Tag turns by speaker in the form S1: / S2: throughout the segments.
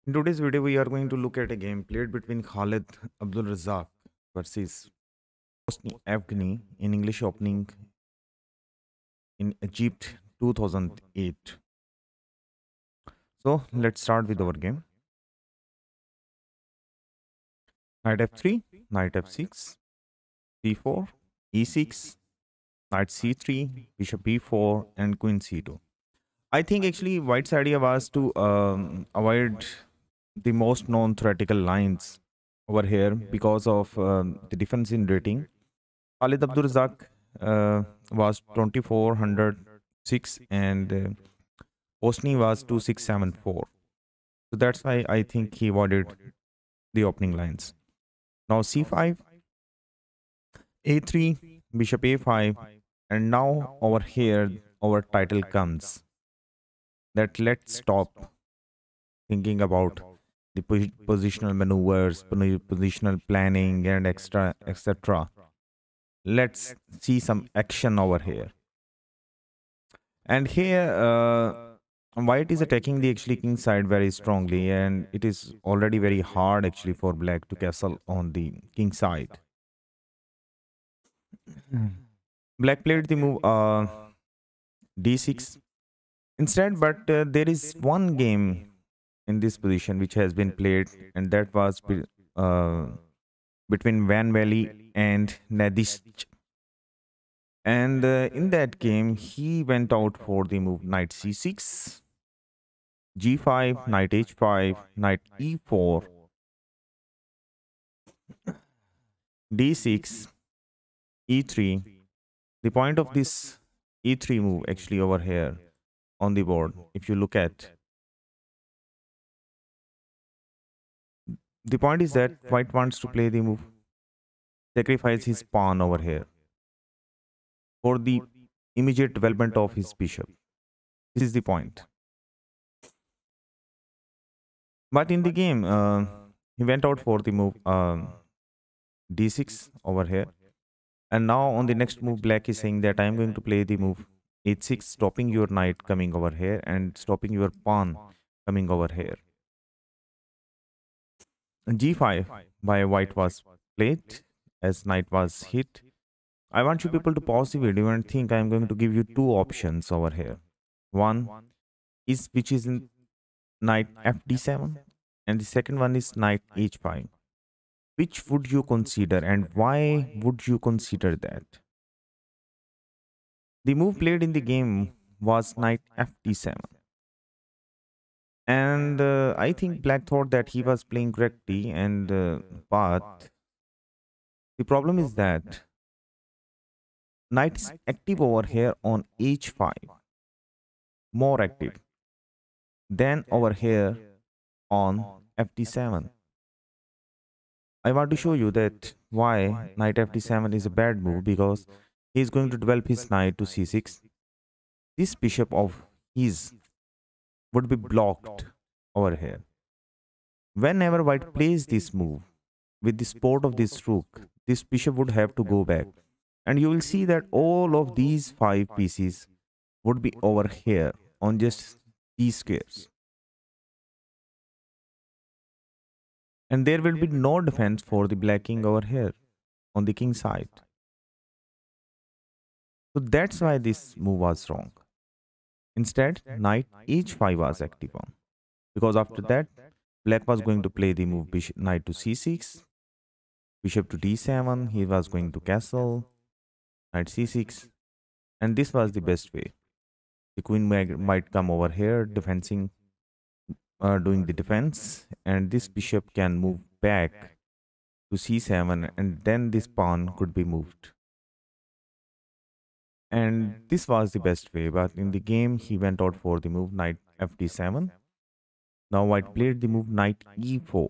S1: In today's video, we are going to look at a game played between Khalid Abdul Razak versus Postny Evgeny in English opening in Egypt 2008. So let's start with our game. Knight f3, knight f6, c4, e6, knight c3, bishop b4, and queen c2. I think actually White's idea was to avoid the most known theoretical lines over here because of the difference in rating. Khalid Abdul Razak was 2406 and Postny was 2674. So that's why I think he avoided the opening lines. Now c5, a3, bishop a5, and now over here our title comes that let's stop thinking about the positional maneuvers, positional planning, and extra, etc. Let's see some action over here. And here, white is attacking the actually king side very strongly, and it is already very hard actually for black to castle on the king side. Black played the move d6 instead, but there is one game in this position which has been played, and that was uh, between Van Valley and Nadish. And in that game, he went out for the move knight c6, g5, knight h5, knight e4, d6, e3. The point of this e3 move actually over here on the board, if you look at, the point is that white wants to play the move, sacrifice his pawn over here for the immediate development of his bishop. This is the point. But in the game, he went out for the move d6 over here. And now on the next move, black is saying that I am going to play the move h6, stopping your knight coming over here and stopping your pawn coming over here. And g5 by white was played as knight was hit. I want you people to pause the video and think I am going to give you two options over here. One is which is in knight fd7 and the second one is knight h5. Which would you consider and why would you consider that? The move played in the game was knight fd7. And I think black thought that he was playing correctly, and but the problem is that knight is active over here on h5, more active than over here on fd7. I want to show you that why knight fd7 is a bad move, because he is going to develop his knight to c6. This bishop of his would be blocked over here. Whenever white plays this move with the support of this rook, this bishop would have to go back. And you will see that all of these five pieces would be over here on just these squares. And there will be no defense for the black king over here on the king side. So that's why this move was wrong. Instead, knight h5 was active on. Because after that, black was going to play the move bishop, knight to c6, bishop to d7, he was going to castle, knight c6, and this was the best way. The queen might come over here, defending, doing the defense, and this bishop can move back to c7, and then this pawn could be moved. And this was the best way, but in the game, he went out for the move knight fd7. Now white played the move knight e4.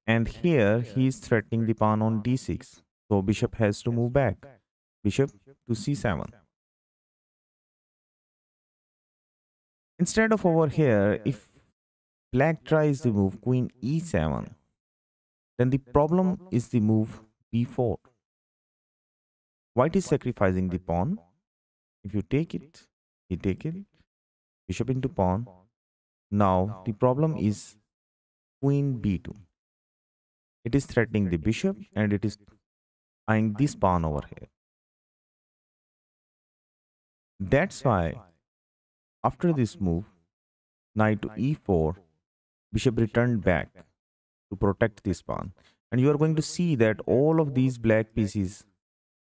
S1: And here he is threatening the pawn on d6. So bishop has to move back. Bishop to c7. Instead of over here, if black tries the move queen e7, then the problem is the move b4. White is sacrificing the pawn. If you take it, he take it. Bishop into pawn. Now the problem is queen b2. It is threatening the bishop and it is eyeing this pawn over here. That's why after this move, knight to e4, bishop returned back to protect this pawn. And you are going to see that all of these black pieces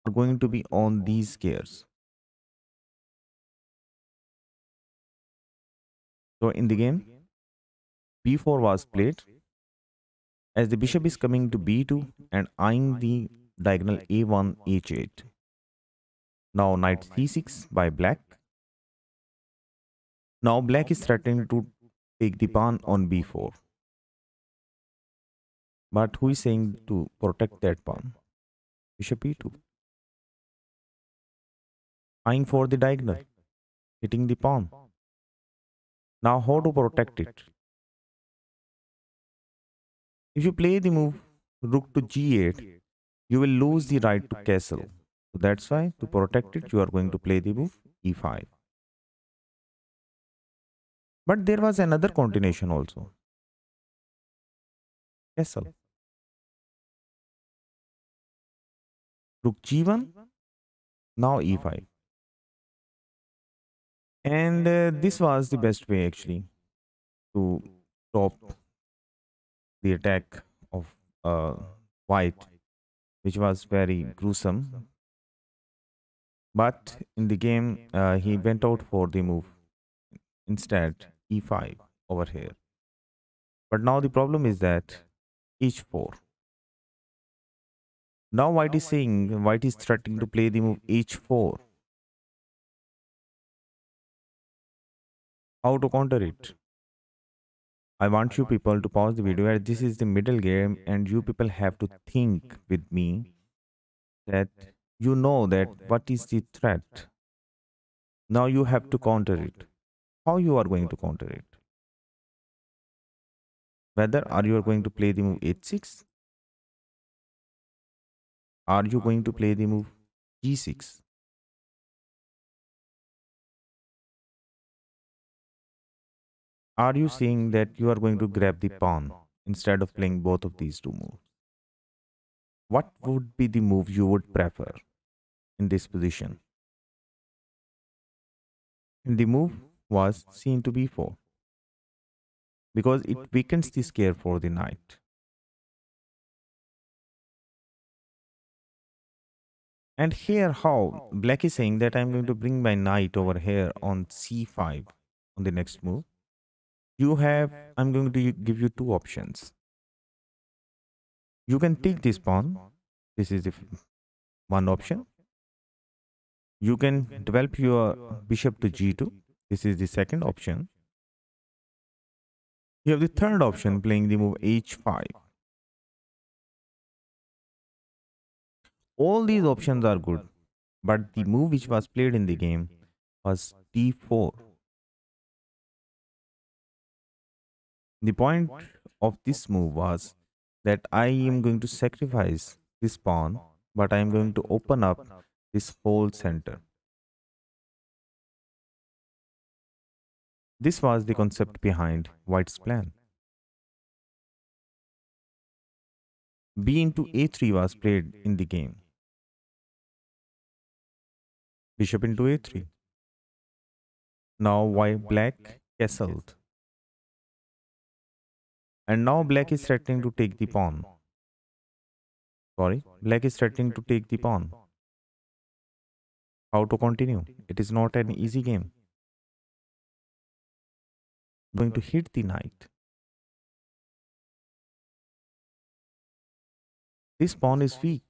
S1: are going to be on these squares. So in the game, b4 was played as the bishop is coming to b2 and eyeing the diagonal a1, h8. Now knight c6 by black. Now black is threatening to take the pawn on b4. But who is saying to protect that pawn? Bishop e2. Eyeing for the diagonal, hitting the pawn. Now how to protect it? If you play the move rook to g8, you will lose the right to castle. So that's why to protect it, you are going to play the move e5. But there was another continuation also. Castle. Rook g1, now e5. And this was the best way actually to stop the attack of white, which was very gruesome. But in the game, he went out for the move instead e5 over here. But now the problem is that h4. Now white is threatening to play the move h4. How to counter it? I want you people to pause the video as this is the middle game and you people have to think with me that you know that what is the threat. Now you have to counter it. How you are going to counter it? Whether are you going to play the move h6? Are you going to play the move g6? Are you saying that you are going to grab the pawn instead of playing both of these two moves? What would be the move you would prefer in this position? And the move was c into b4 because it weakens the square for the knight. And here how black is saying that I'm going to bring my knight over here on c5 on the next move. I'm going to give you two options. You can take this pawn. This is the one option. You can develop your bishop to g2. This is the second option. You have the third option playing the move h5. All these options are good, but the move which was played in the game was d4. The point of this move was that I am going to sacrifice this pawn, but I am going to open up this whole center. This was the concept behind White's plan. B into a3 was played in the game. Bishop into a3. Now black castled. And now black is threatening to take the pawn. Sorry, black is threatening to take the pawn. How to continue? It is not an easy game. Going to hit the knight. This pawn is weak.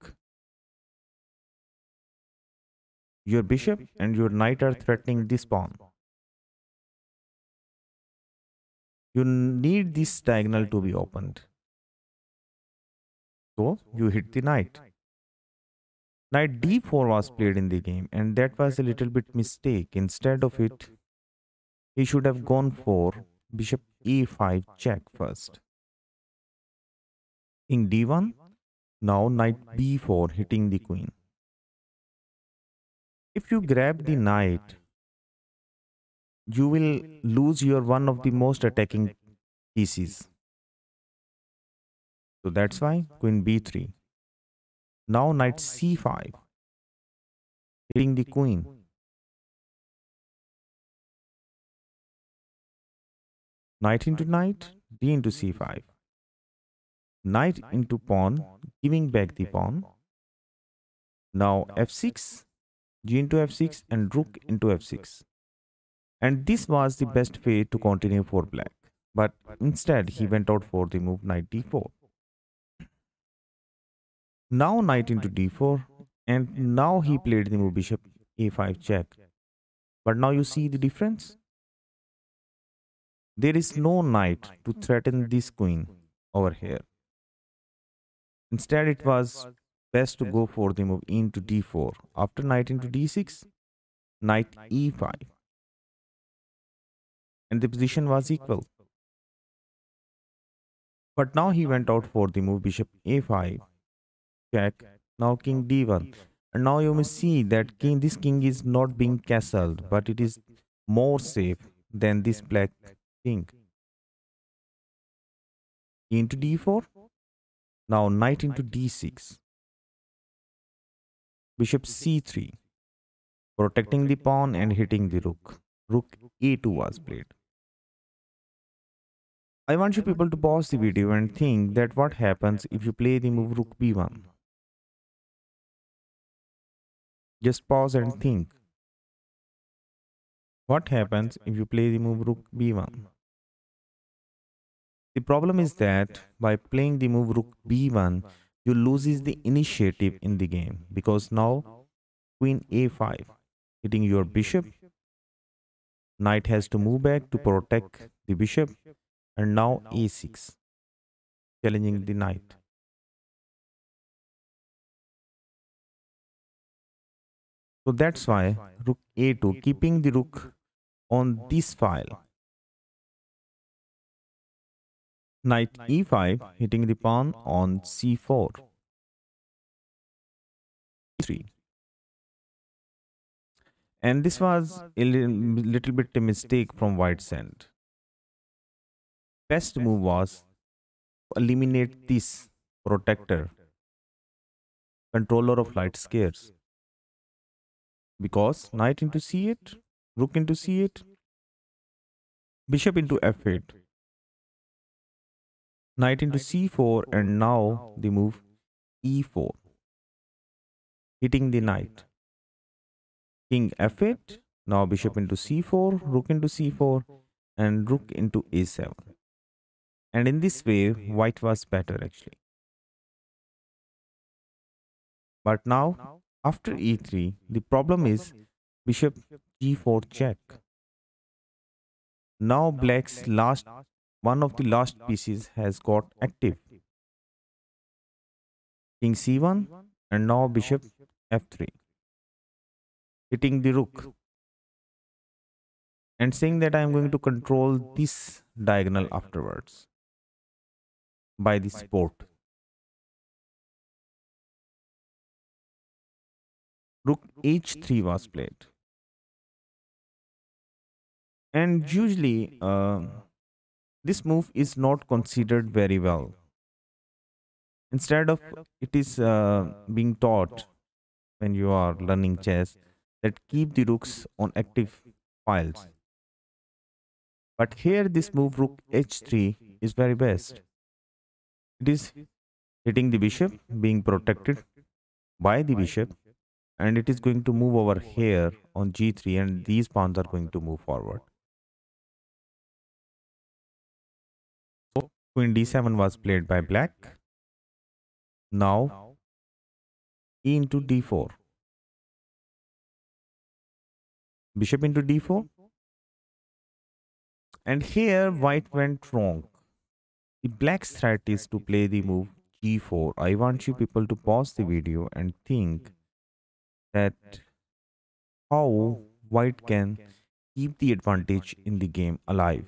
S1: Your bishop and your knight are threatening this pawn. You need this diagonal to be opened. So you hit the knight. Knight d4 was played in the game and that was a little bit mistake. Instead of it, he should have gone for bishop a5 check first. King d1, now knight b4 hitting the queen. If you grab the knight, you will lose your one of the most attacking pieces. So that's why queen b3. Now knight c5, hitting the queen. Knight into knight, d into c5. Knight into pawn, giving back the pawn. Now f6, g into f6 and rook into f6. And this was the best way to continue for black. But instead he went out for the move knight d4. Now knight into d4, and now he played the move bishop a5 check. But now you see the difference. There is no knight to threaten this queen over here. Instead, it was best to go for the move into d4. After knight into d6, knight e5, and the position was equal. But now he went out for the move bishop a5 check. Now king d1, and now you may see that this king is not being castled, but it is more safe than this black king. Into d4. Now knight into d6, bishop c3, protecting the pawn and hitting the rook. Rook a2 was played. I want you people to pause the video and think that what happens if you play the move rook b1. Just pause and think. What happens if you play the move rook b1? The problem is that by playing the move rook b1, you loses the initiative in the game because now queen a5, hitting your bishop. Knight has to move back to protect the bishop, and now a6, challenging the knight. So that's why rook a2, keeping the rook on this file. Knight e5, hitting the pawn on c4. 3. And this was a little bit a mistake from white's end. Best move was to eliminate this protector, controller of light squares. Because knight into c8, rook into c8, bishop into f8, knight into c4, and now the move e4, hitting the knight. King f8, now bishop into c4, rook into c4, and rook into a7. And in this way, white was better actually. But now, after e3, the problem is bishop g4 check. Now black's one of the last pieces has got active. King c1, and now bishop f3, hitting the rook and saying that I am going to control this diagonal afterwards by the support. Rook h3 was played. And usually, this move is not considered very well. Instead of it is being taught when you are learning chess that keep the rooks on active files. But here this move rook h3 is very best. It is hitting the bishop, being protected by the bishop, and it is going to move over here on g3, and these pawns are going to move forward. So queen d7 was played by black. Now e into d4, bishop into d4, and here white went wrong. The black's threat is to play the move g4. I want you people to pause the video and think that how white can keep the advantage in the game alive.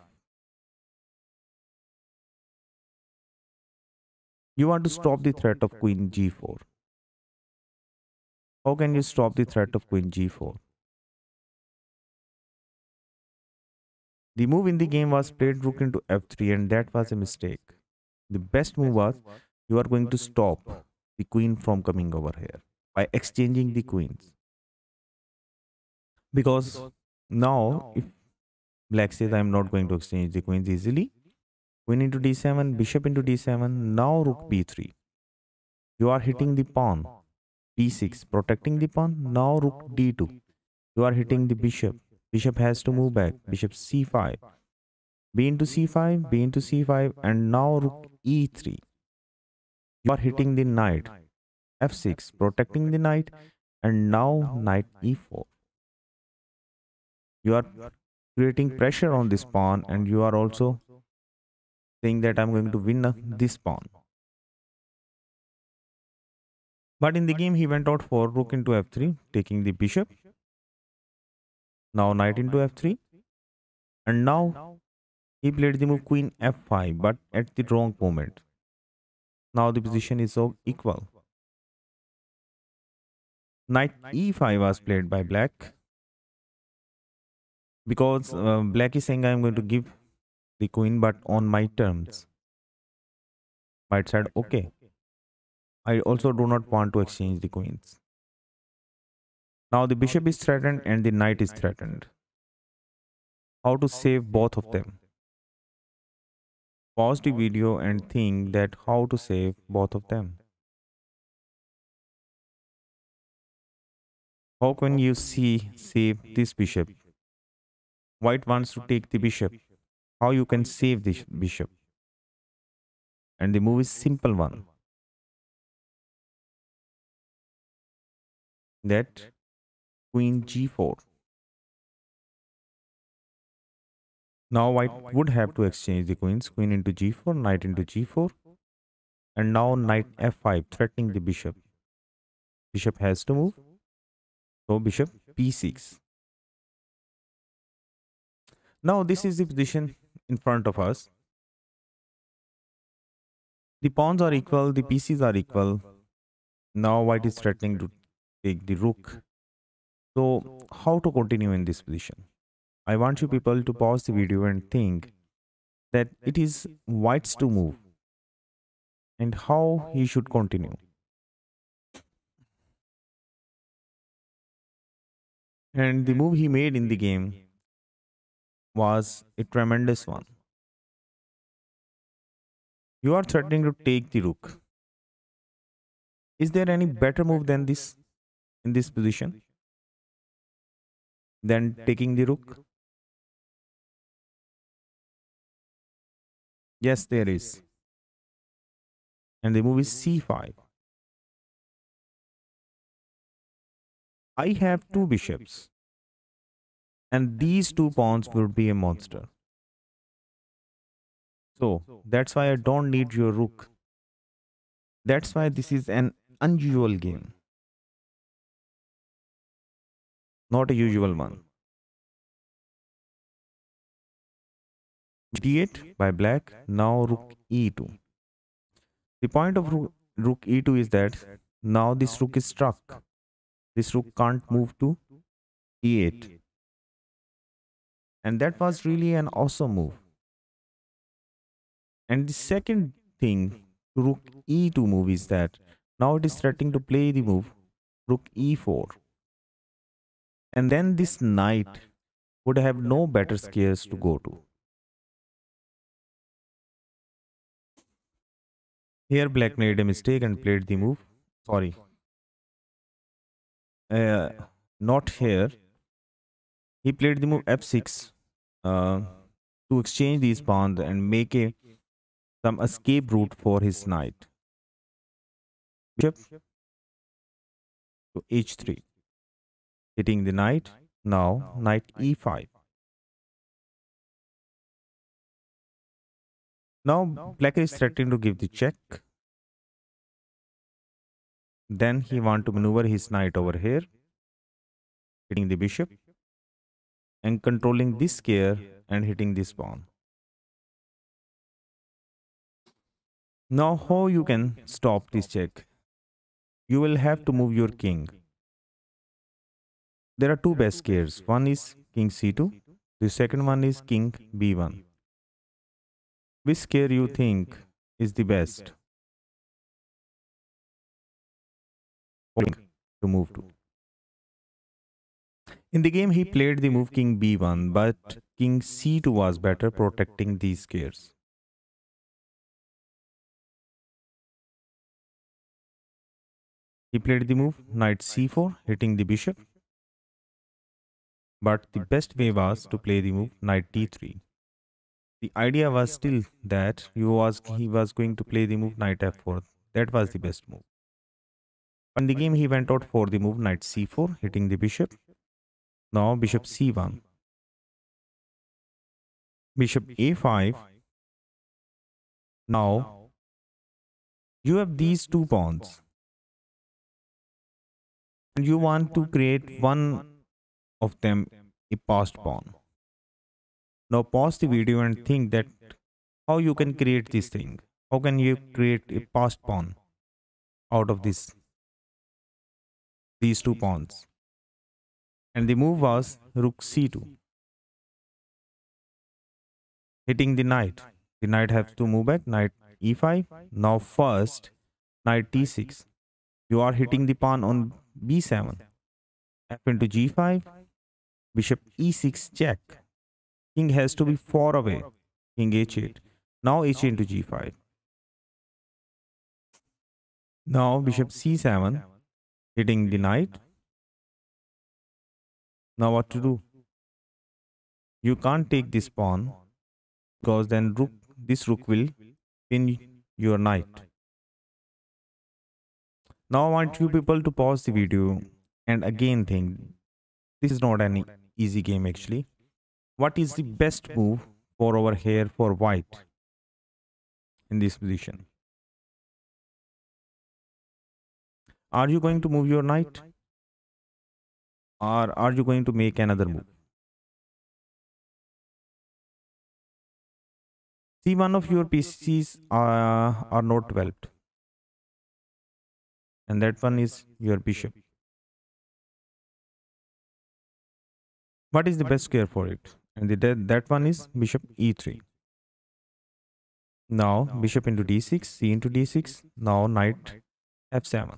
S1: You want to stop the threat of queen g4. How can you stop the threat of queen g4? The move in the game was played rook into f3, and that was a mistake. The best move was you are going to stop the queen from coming over here by exchanging the queens. Because now, if black says I am not going to exchange the queens easily, queen into d7, bishop into d7, now rook b3. You are hitting the pawn. b6, protecting the pawn. Now rook d2. You are hitting the bishop. Bishop has to move back. Bishop c5. B into c5, b into c5, and now rook e3. You are hitting the knight. f6, protecting the knight, and now knight e4. You are creating pressure on this pawn, and you are also saying that I'm going to win this pawn. But in the game, he went out for rook into f3, taking the bishop. Now knight into f3, and now he played the move queen f5, but at the wrong moment. Now the position is so equal. Knight e5 was played by black because black is saying I'm going to give the queen, but on my terms. White said, okay. I also do not want to exchange the queens. Now the bishop is threatened and the knight is threatened. How to save both of them? Pause the video and think that how to save both of them. How can you save this bishop? White wants to take the bishop. How you can save this bishop? And the move is simple one. That queen g4. Now white would have to exchange the queens. Queen into g4, knight into g4. And now knight f5, threatening the bishop. Bishop has to move. So bishop b6. Now this is the position in front of us. The pawns are equal, the pieces are equal. Now white is threatening to take the rook. So how to continue in this position? I want you people to pause the video and think that it is white's to move and how he should continue. And the move he made in the game was a tremendous one. You are threatening to take the rook. Is there any better move than this in this position than taking the rook? Yes, there is. And the move is c5. I have two bishops. And these two pawns would be a monster. So that's why I don't need your rook. That's why this is an unusual game. Not a usual one. d8 by black. Now rook e2. The point of rook e2 is that now this rook is stuck. This rook can't move to e8. And that was really an awesome move. And the second thing to rook e2 move is that now it is threatening to play the move rook e4. And then this knight would have no better squares to go to. Here black made a mistake and played the move. Sorry. Not here. He played the move f6 to exchange these pawns and make some escape route for his knight. Bishop to h3. Hitting the knight. Now knight e5. Now black is threatening to give the check. Then he want to maneuver his knight over here, hitting the bishop and controlling this square and hitting this pawn. Now how you can stop this check? You will have to move your king. There are two best squares. One is king c2. The second one is king b1. Which square you think is the best to move to? In the game, he played the move king b1, but king c2 was better, protecting these squares. He played the move knight c4, hitting the bishop, but the best way was to play the move knight d3. The idea was still that he was going to play the move knight f4. That was the best move. In the game, he went out for the move knight c4, hitting the bishop. Now bishop c1, bishop a5. Now you have these two pawns, and you want to create one of them a passed pawn. Now pause the video and think that how you can create this thing. How can you create a passed pawn out of these two pawns? And the move was rook c2, hitting the knight. The knight has to move back, knight e5. Now first, knight d6. You are hitting the pawn on b7. F into g5, bishop e6 check. King has to be far away. King h8. Now h8 into g5. Now bishop c7, hitting the knight. Now what to do? You can't take this pawn because then this rook will pin your knight. Now I want you people to pause the video and again think, this is not any easy game actually. What is the best move for over here for white in this position? Are you going to move your knight? Or are you going to make another move? See, one of your pieces are not developed. And that one is your bishop. What is the best square for it? And that one is bishop e3. Now bishop into d6, c into d6. Now knight f7.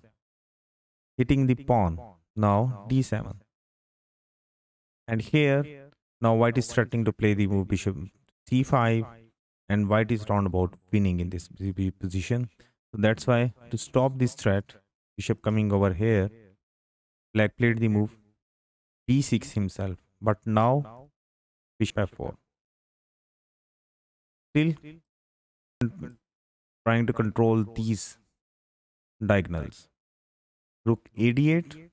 S1: Hitting the pawn. Now d7. And here, now white is threatening to play the move bishop c5. And white is roundabout winning in this position. So that's why to stop this threat, bishop coming over here, black played the move b6 himself. But now bishop f4. Still trying to control these diagonals. Rook a8.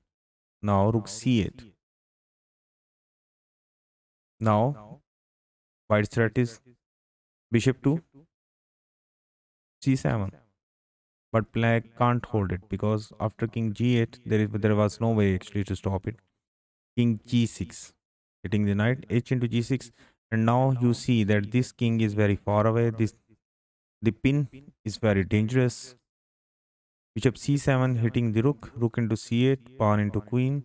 S1: Now rook c8. Now white's threat is bishop to c7. But black can't hold it because after king g8, there was no way actually to stop it. King g6, hitting the knight, h into g6. And now you see that this king is very far away. The pin is very dangerous. Bishop c7 hitting the rook, rook into c8, pawn into queen,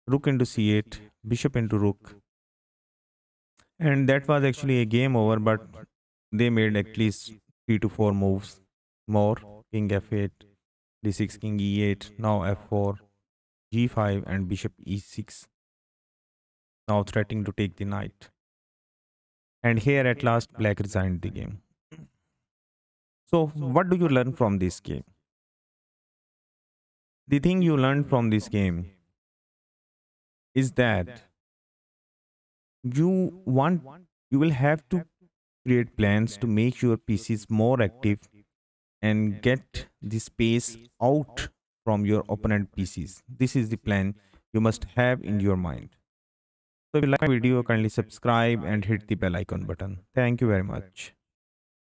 S1: rook into c8, bishop into rook. And that was actually a game over, but they made at least 3 to 4 moves more. King f8, d6, king e8, now f4, g5 and bishop e6. Now threatening to take the knight. And here at last black resigned the game. So what do you learn from this game? The thing you learned from this game is that you will have to create plans to make your pieces more active and get the space out from your opponent pieces. This is the plan you must have in your mind. So if you like my video, kindly subscribe and hit the bell icon button. Thank you very much.